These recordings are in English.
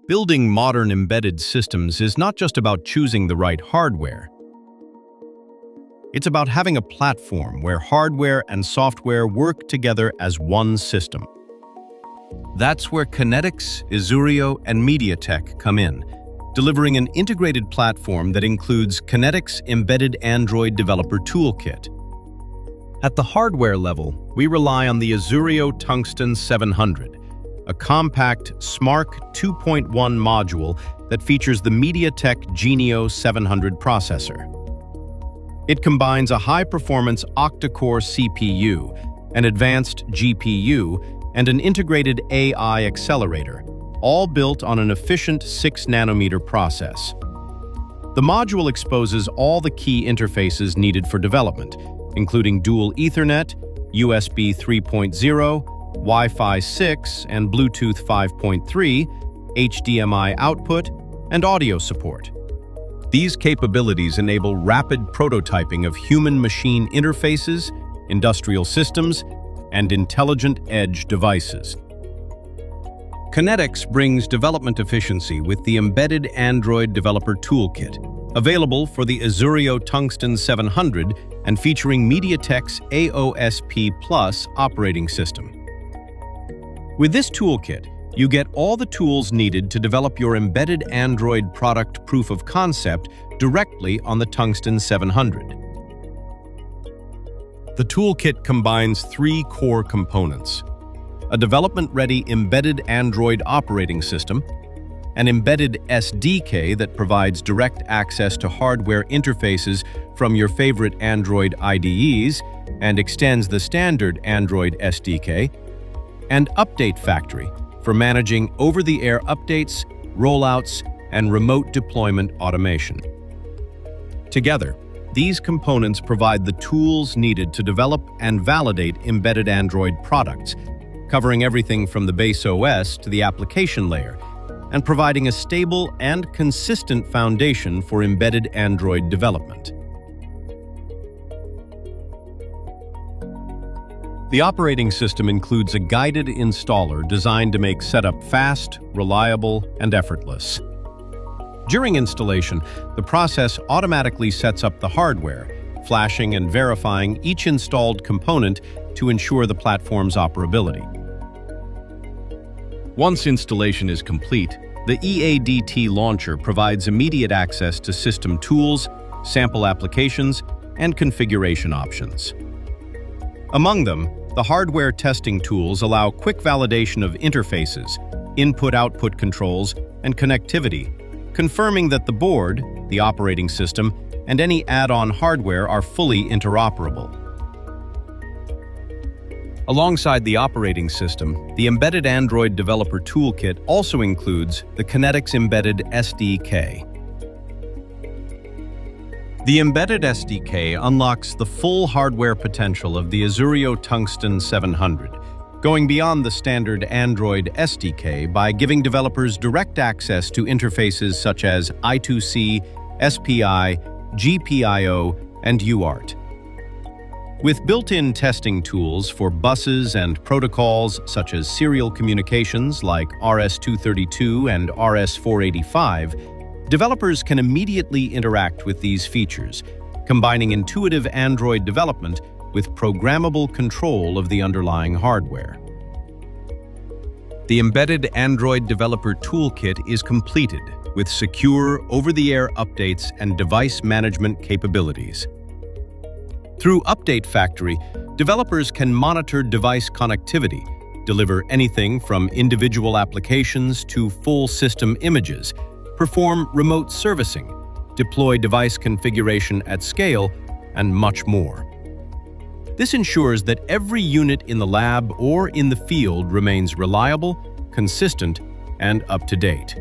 Building modern embedded systems is not just about choosing the right hardware. It's about having a platform where hardware and software work together as one system. That's where Kynetics, Ezurio, and MediaTek come in, delivering an integrated platform that includes Kynetics Embedded Android Developer Toolkit. At the hardware level, we rely on the Ezurio Tungsten 700, a compact SMARC 2.1 module that features the MediaTek Genio 700 processor. It combines a high-performance octa-core CPU, an advanced GPU, and an integrated AI accelerator, all built on an efficient 6-nanometer process. The module exposes all the key interfaces needed for development, including dual Ethernet, USB 3.0, Wi-Fi 6 and Bluetooth 5.3, HDMI output, and audio support. These capabilities enable rapid prototyping of human-machine interfaces, industrial systems, and intelligent edge devices. Kynetics brings development efficiency with the Embedded Android Developer Toolkit, available for the Ezurio Tungsten 700 and featuring MediaTek's AOSP operating system. With this toolkit, you get all the tools needed to develop your embedded Android product proof of concept directly on the Tungsten 700. The toolkit combines 3 core components: a development-ready embedded Android operating system, an embedded SDK that provides direct access to hardware interfaces from your favorite Android IDEs and extends the standard Android SDK, and Update Factory for managing over-the-air updates, rollouts, and remote deployment automation. Together, these components provide the tools needed to develop and validate embedded Android products, covering everything from the base OS to the application layer, and providing a stable and consistent foundation for embedded Android development. The operating system includes a guided installer designed to make setup fast, reliable, and effortless. During installation, the process automatically sets up the hardware, flashing and verifying each installed component to ensure the platform's operability. Once installation is complete, the EADT launcher provides immediate access to system tools, sample applications, and configuration options. Among them, the hardware testing tools allow quick validation of interfaces, input-output controls, and connectivity, confirming that the board, the operating system, and any add-on hardware are fully interoperable. Alongside the operating system, the Embedded Android Developer Toolkit also includes the Kynetics Embedded SDK. The Embedded SDK unlocks the full hardware potential of the Ezurio Tungsten 700, going beyond the standard Android SDK by giving developers direct access to interfaces such as I2C, SPI, GPIO, and UART. With built-in testing tools for buses and protocols such as serial communications like RS-232 and RS-485, developers can immediately interact with these features, combining intuitive Android development with programmable control of the underlying hardware. The Embedded Android Developer Toolkit is completed with secure over-the-air updates and device management capabilities. Through Update Factory, developers can monitor device connectivity, deliver anything from individual applications to full system images, perform remote servicing, deploy device configuration at scale, and much more. This ensures that every unit in the lab or in the field remains reliable, consistent, and up-to-date.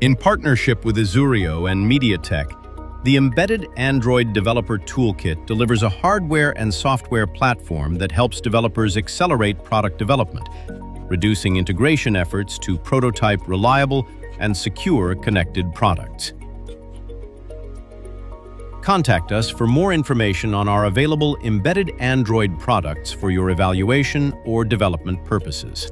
In partnership with Ezurio and MediaTek, the Embedded Android Developer Toolkit delivers a hardware and software platform that helps developers accelerate product development, reducing integration efforts to prototype reliable and secure connected products. Contact us for more information on our available embedded Android products for your evaluation or development purposes.